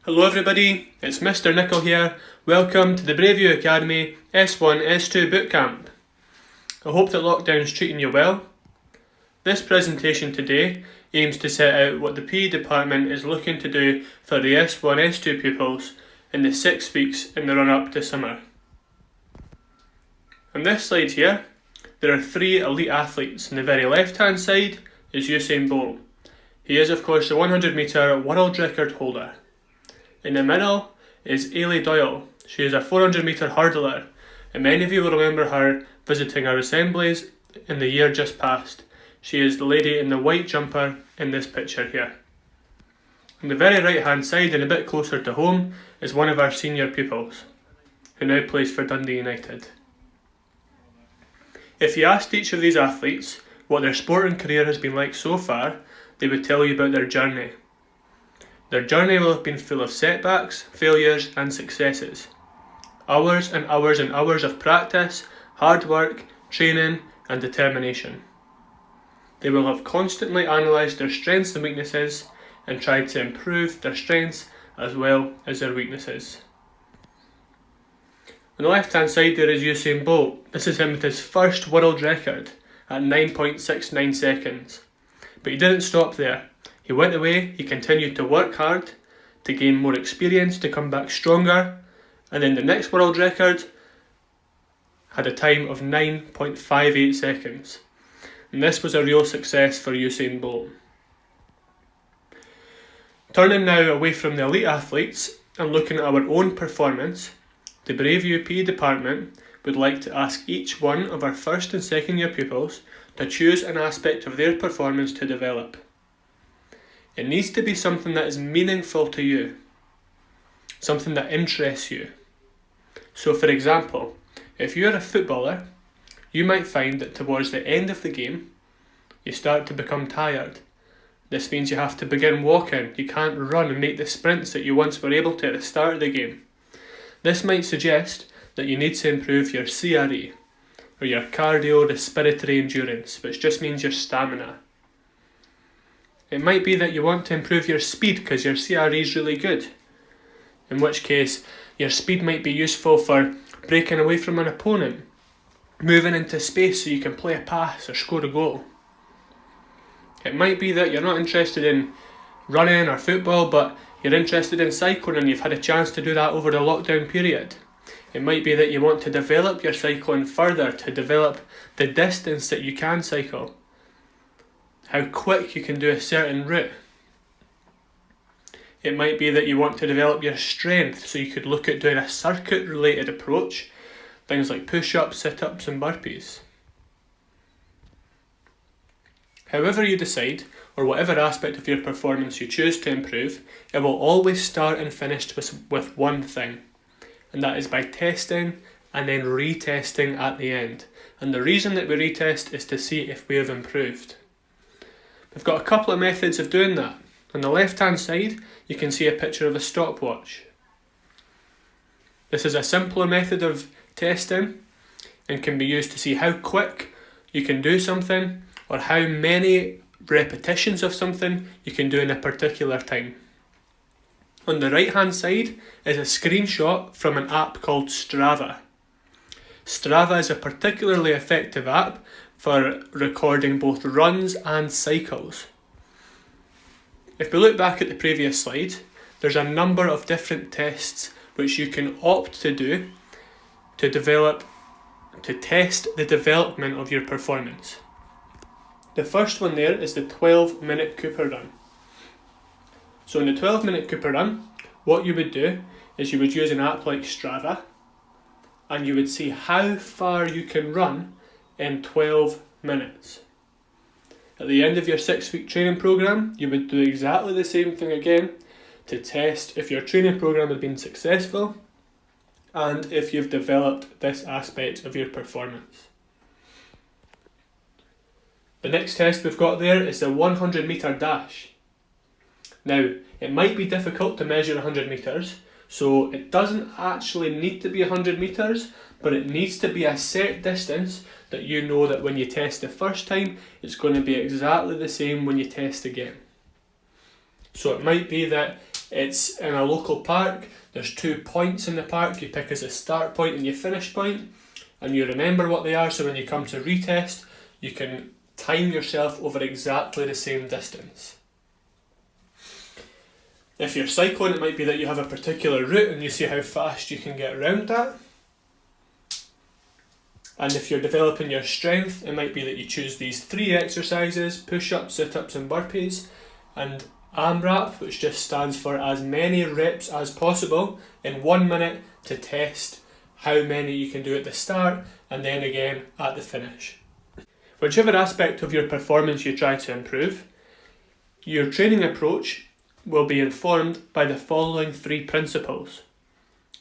Hello everybody, it's Mr. Nicol here. Welcome to the Braveview Academy S1 S2 Bootcamp. I hope that lockdown's treating you well. This presentation today aims to set out what the PE department is looking to do for the S1 S2 pupils in the 6 weeks in the run-up to summer. On this slide here, there are 3 elite athletes. On the very left-hand side is Usain Bolt. He is of course the 100 metre world record holder. In the middle is Ailey Doyle. She is a 400 metre hurdler, and many of you will remember her visiting our assemblies in the year just past. She is the lady in the white jumper in this picture here. On the very right hand side and a bit closer to home is one of our senior pupils, who now plays for Dundee United. If you asked each of these athletes what their sporting career has been like so far, they would tell you about their journey. Their journey will have been full of setbacks, failures and successes. Hours and hours and hours of practice, hard work, training and determination. They will have constantly analysed their strengths and weaknesses and tried to improve their strengths as well as their weaknesses. On the left hand side there is Usain Bolt. This is him with his first world record at 9.69 seconds. But he didn't stop there. He went away, he continued to work hard, to gain more experience, to come back stronger, and then the next world record had a time of 9.58 seconds. And this was a real success for Usain Bolt. Turning now away from the elite athletes and looking at our own performance, the Braveview PE department would like to ask each one of our first and second year pupils to choose an aspect of their performance to develop. It needs to be something that is meaningful to you, something that interests you. So for example, if you're a footballer, you might find that towards the end of the game, you start to become tired. This means you have to begin walking. You can't run and make the sprints that you once were able to at the start of the game. This might suggest that you need to improve your CRE, or your cardiorespiratory endurance, which just means your stamina. It might be that you want to improve your speed because your CRE is really good, in which case your speed might be useful for breaking away from an opponent, moving into space so you can play a pass or score a goal. It might be that you're not interested in running or football, but you're interested in cycling and you've had a chance to do that over the lockdown period. It might be that you want to develop your cycling further, to develop the distance that you can cycle, how quick you can do a certain route. It might be that you want to develop your strength, so you could look at doing a circuit related approach, things like push-ups, sit-ups and burpees. However you decide, or whatever aspect of your performance you choose to improve, it will always start and finish with one thing, and that is by testing and then retesting at the end. And the reason that we retest is to see if we have improved. We've got a couple of methods of doing that. On the left hand side, you can see a picture of a stopwatch. This is a simpler method of testing and can be used to see how quick you can do something or how many repetitions of something you can do in a particular time. On the right hand side is a screenshot from an app called Strava. Strava is a particularly effective app for recording both runs and cycles. If we look back at the previous slide, there's a number of different tests which you can opt to do to test the development of your performance. The first one there is the 12-minute Cooper run. So in the 12-minute Cooper run, what you would do is you would use an app like Strava and you would see how far you can run in 12 minutes. At the end of your 6-week training program, you would do exactly the same thing again to test if your training program has been successful and if you've developed this aspect of your performance. The next test we've got there is the 100 metre dash. Now, it might be difficult to measure 100 metres, so it doesn't actually need to be 100 metres, but it needs to be a set distance that you know that when you test the first time, it's going to be exactly the same when you test again. So it might be that It's in a local park. There's 2 points in the park. You pick as a start point and your finish point, and you remember what they are, so when you come to retest, you can time yourself over exactly the same distance. If you're cycling, it might be that you have a particular route and you see how fast you can get around that. And if you're developing your strength, it might be that you choose these 3 exercises: push-ups, sit-ups and burpees, and AMRAP, which just stands for as many reps as possible in 1 minute, to test how many you can do at the start and then again at the finish. Whichever aspect of your performance you try to improve, your training approach will be informed by the following 3 principles.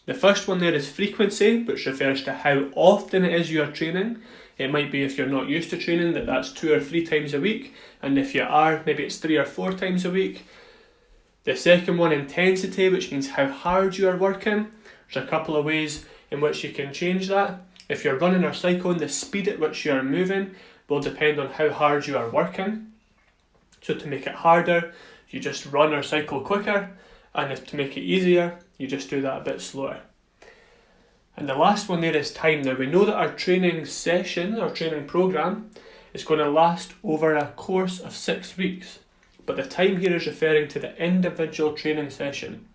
The first one there is frequency, which refers to how often it is you are training. It might be, if you're not used to training, that's 2 or 3 times a week, and if you are, maybe it's 3 or 4 times a week. The second one, intensity, which means how hard you are working. There's a couple of ways in which you can change that. If you're running or cycling, the speed at which you are moving will depend on how hard you are working. So to make it harder, you just run or cycle quicker, and if to make it easier, you just do that a bit slower. And the last one there is time. Now, we know that our training session, our training program, is going to last over a course of 6 weeks, but the time here is referring to the individual training session.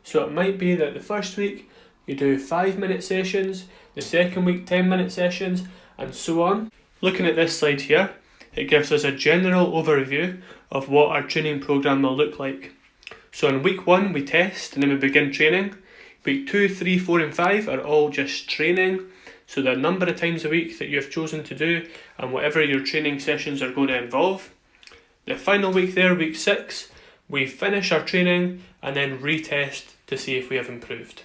So it might be that the first week you do 5-minute sessions, the second week 10-minute sessions, and so on. Looking at this slide here, it gives us a general overview of what our training program will look like. So in week 1 we test and then we begin training. Week 2, 3, 4 and 5 are all just training. So the number of times a week that you've chosen to do and whatever your training sessions are going to involve. The final week there, week 6, we finish our training and then retest to see if we have improved.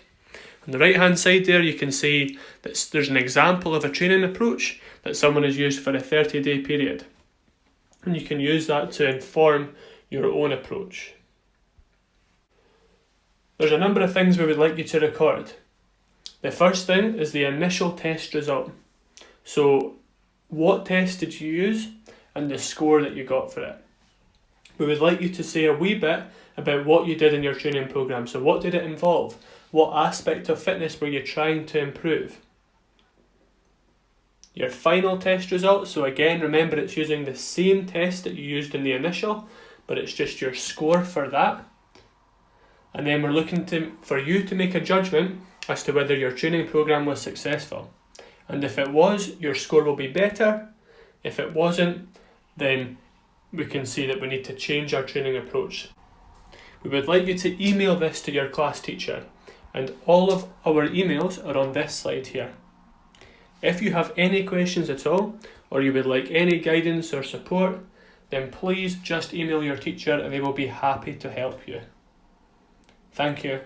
On the right hand side there, you can see that there's an example of a training approach that someone has used for a 30-day period. And you can use that to inform your own approach. There's a number of things we would like you to record. The first thing is the initial test result. So what test did you use and the score that you got for it. We would like you to say a wee bit about what you did in your training program. So what did it involve? What aspect of fitness were you trying to improve? Your final test result, so again, remember it's using the same test that you used in the initial, but it's just your score for that. And then we're looking for you to make a judgment as to whether your training program was successful. And if it was, your score will be better. If it wasn't, then we can see that we need to change our training approach. We would like you to email this to your class teacher, and all of our emails are on this slide here. If you have any questions at all, or you would like any guidance or support, then please just email your teacher and they will be happy to help you. Thank you.